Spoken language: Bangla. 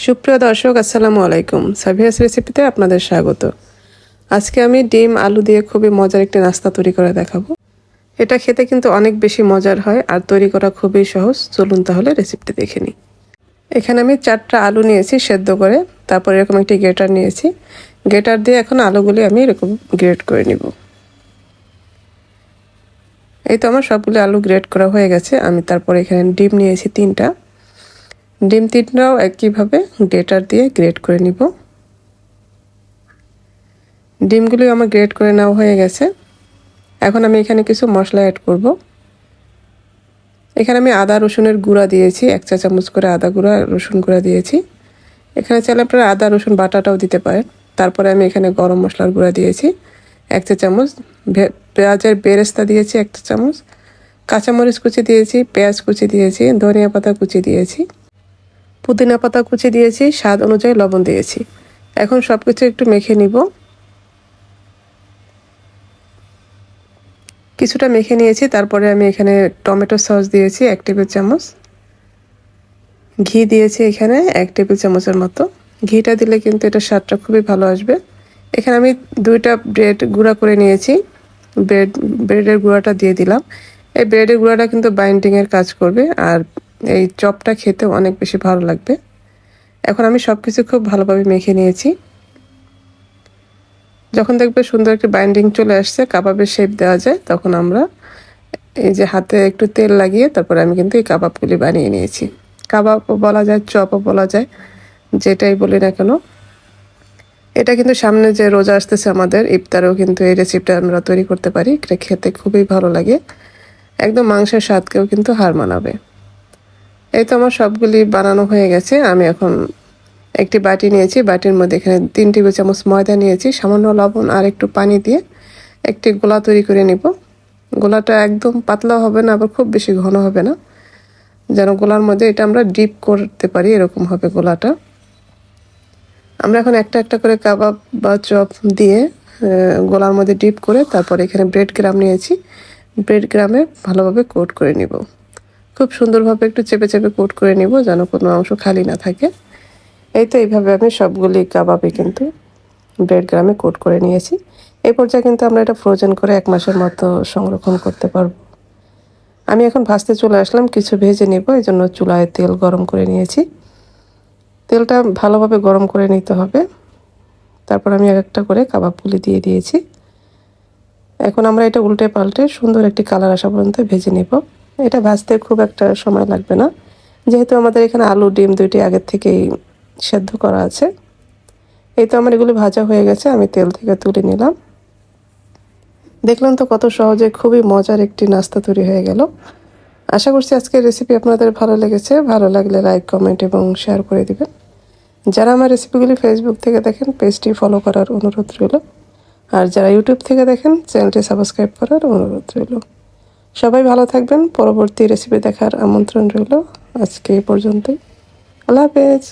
সুপ্রিয় দর্শক, আসসালামু আলাইকুম। সাবিহাস রেসিপিতে আপনাদের স্বাগত। আজকে আমি ডিম আলু দিয়ে খুবই মজার একটি নাস্তা তৈরি করে দেখাবো। এটা খেতে কিন্তু অনেক বেশি মজার হয় আর তৈরি করা খুবই সহজ। চলুন তাহলে রেসিপিটি দেখে নিই। এখানে আমি 4টা আলু নিয়েছি সেদ্ধ করে, তারপর এরকম একটি গ্রেটার নিয়েছি। গ্রেটার দিয়ে এখন আলুগুলি আমি এরকম গ্রেট করে নিব। এই তো আমার সবগুলো আলু গ্রেট করা হয়ে গেছে। আমি তারপর এখানে ডিম নিয়েছি 3টা। ডিম 3টাও একইভাবে গ্রেটার দিয়ে গ্রেট করে নিব। ডিমগুলি আমার গ্রেট করে নেওয়া হয়ে গেছে। এখন আমি এখানে কিছু মশলা অ্যাড করব। এখানে আমি আদা রসুনের গুঁড়া দিয়েছি, 1 চা চামচ করে আদা গুঁড়া রসুন গুঁড়া দিয়েছি। এখানে চাইলে আপনারা আদা রসুন বাটাটাও দিতে পারেন। তারপরে আমি এখানে গরম মশলার গুঁড়া দিয়েছি 1 চা চামচ, পেঁয়াজের বেরেস্তা দিয়েছি 1 চা চামচ, কাঁচামরিচ কুচি দিয়েছি, পেঁয়াজ কুচি দিয়েছি, ধনিয়া পাতা কুচি দিয়েছি, পুদিনা পাতা কুচি দিয়েছি, স্বাদ অনুযায়ী লবণ দিয়েছি। এখন সব কিছু একটু মেখে নিব। কিছুটা মেখে নিয়েছি। তারপরে আমি এখানে টমেটো সস দিয়েছি 1 টেবিল চামচ, ঘি দিয়েছি এখানে 1 টেবিল চামচের মতো। ঘিটা দিলে কিন্তু এটা স্বাদটা খুবই ভালো আসবে। এখানে আমি 2টা ব্রেড গুঁড়া করে নিয়েছি, ব্রেডের গুঁড়াটা দিয়ে দিলাম। এই ব্রেডের গুঁড়াটা কিন্তু বাইন্ডিংয়ের কাজ করবে আর এই চপটা খেতে অনেক বেশি ভালো লাগবে। এখন আমি সব কিছু খুব ভালোভাবে মেখে নিয়েছি। যখন দেখবে সুন্দর একটা বাইন্ডিং চলে আসছে, কাবাবের শেপ দেওয়া যায়, তখন আমরা এই যে হাতে একটু তেল লাগিয়ে তারপরে আমি কিন্তু এই কাবাবগুলি বানিয়ে নিয়েছি। কাবাবও বলা যায়, চপও বলা যায়, যেটাই বলি না কেন। এটা কিন্তু সামনে যে রোজা আসতেছে আমাদের, ইফতারেও কিন্তু এই রেসিপিটা আমরা তৈরি করতে পারি। এটা খেতে খুবই ভালো লাগে, একদম মাংসের স্বাদকেও কিন্তু হার মানাবে। এই তো আমার সবগুলি বানানো হয়ে গেছে। আমি এখন একটি বাটি নিয়েছি, বাটির মধ্যে এখানে 3 টেবিল চামচ ময়দা নিয়েছি, সামান্য লবণ আর একটু পানি দিয়ে একটি গোলা তৈরি করে নিব। গোলাটা একদম পাতলা হবে না, আবার খুব বেশি ঘন হবে না, যেন গোলার মধ্যে এটা আমরা ডিপ করতে পারি, এরকম হবে গোলাটা। আমরা এখন একটা একটা করে কাবাব বা চপ দিয়ে গোলার মধ্যে ডিপ করে তারপর এখানে ব্রেড গ্রাম নিয়েছি, ব্রেড গ্রামে ভালোভাবে কোট করে নিব। খুব সুন্দরভাবে একটু চেপে চেপে কোট করে নিব, যেন কোনো অংশ খালি না থাকে। এই তো এইভাবে আমি সবগুলি কাবাবে কিন্তু ব্রেড গ্রামে কোট করে নিয়েছি। এই পর্যায়ে কিন্তু আমরা এটা ফ্রোজেন করে 1 মাসের মতো সংরক্ষণ করতে পারবো। আমি এখন ভাজতে চলে আসলাম, কিছু ভেজে নেব। এই জন্য চুলায় তেল গরম করে নিয়েছি। তেলটা ভালোভাবে গরম করে নিতে হবে। তারপর আমি একটা করে কাবাবগুলি দিয়ে দিয়েছি। এখন আমরা এটা উল্টে পাল্টে সুন্দর একটি কালার আসা পর্যন্ত ভেজে নেব। এটা ভাজতে খুব একটা সময় লাগবে না, যেহেতু আমাদের এখানে আলু ডিম 2টি আগের থেকেই সেদ্ধ করা আছে। এই তো আমার এগুলো ভাজা হয়ে গেছে, আমি তেল থেকে তুলে নিলাম। দেখলেন তো কত সহজে খুবই মজার একটি নাস্তা তৈরি হয়ে গেল। আশা করছি আজকের রেসিপি আপনাদের ভালো লেগেছে। ভালো লাগলে লাইক, কমেন্ট এবং শেয়ার করে দিবেন। যারা আমার রেসিপিগুলি ফেসবুক থেকে দেখেন, পেজটি ফলো করার অনুরোধ রইল। আর যারা ইউটিউব থেকে দেখেন, চ্যানেলটি সাবস্ক্রাইব করার অনুরোধ রইল। সবাই ভালো থাকবেন। পরবর্তী রেসিপি দেখার আমন্ত্রণ রইল। আজকে এই পর্যন্তই। আল্লাহ হাফেজ।